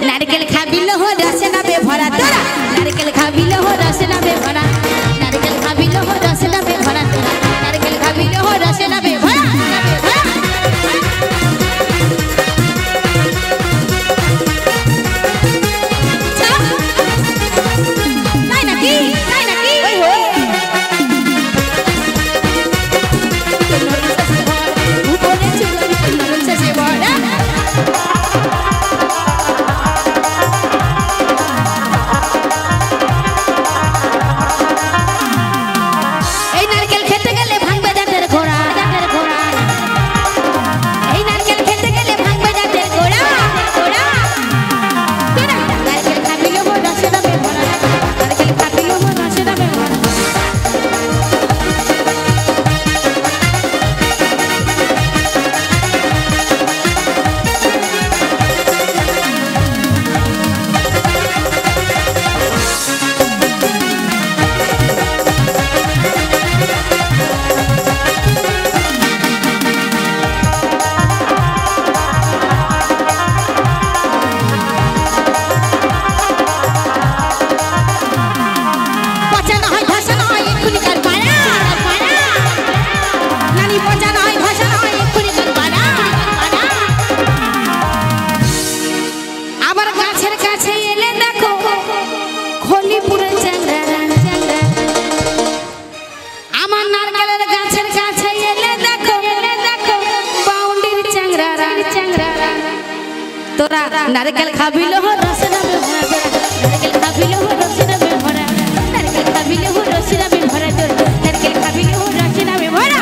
नारिकेल खाबिलो हो रस ना बे भरा तोरा नारिकेल खाबिलो हो रस ना बे भरा नारिकेल खाबिलो हो रस ना बे भरा तोरा नारिकेल खाबिलो हो रस ना बे भरा तोरा नारिकेल खाबिलो हो रस ना बे भरा नारिकेल खाबिलो हो रस ना बे भरा नारिकेल खाबिलो हो रस ना बे भरा नारिकेल खाबिलो हो रस ना बे भरा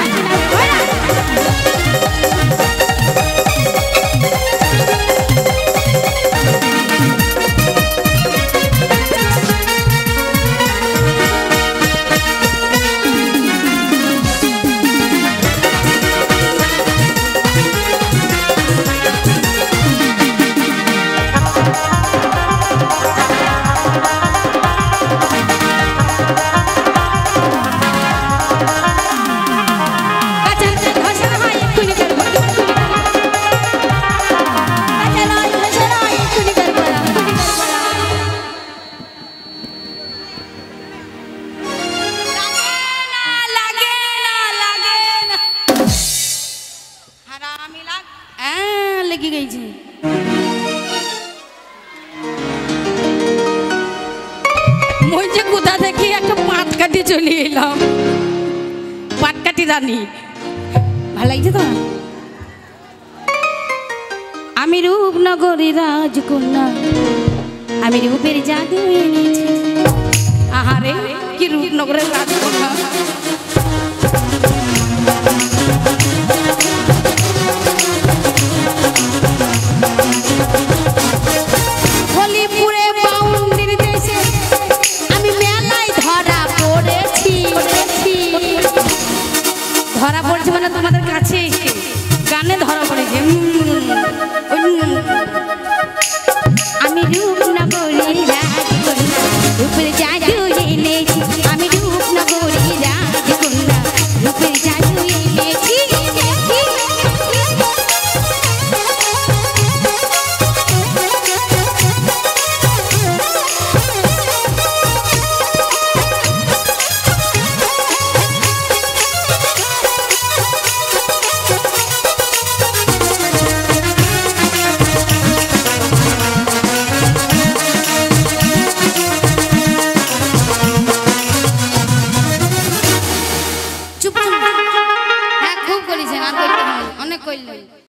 लगी गई जी मुझे कुदा देखी एक पाट काटी चली एलाम पाट काटी रानी ভালো লাগছে তো আমি রূপনগরী রাজকন্যা আমি রূপের জাদু এনেছি আহারে কি রূপনগরের রাজকন্যা ধরা পড়ছে মানে তোমাদের কাছে গানে ধরা পড়েছে আমি রূপনগরী রাজকন্যা রূপের জাদু এনেছি আমি রূপনগরী রাজকন্যা রূপের জাদু এনেছি অনেক কইল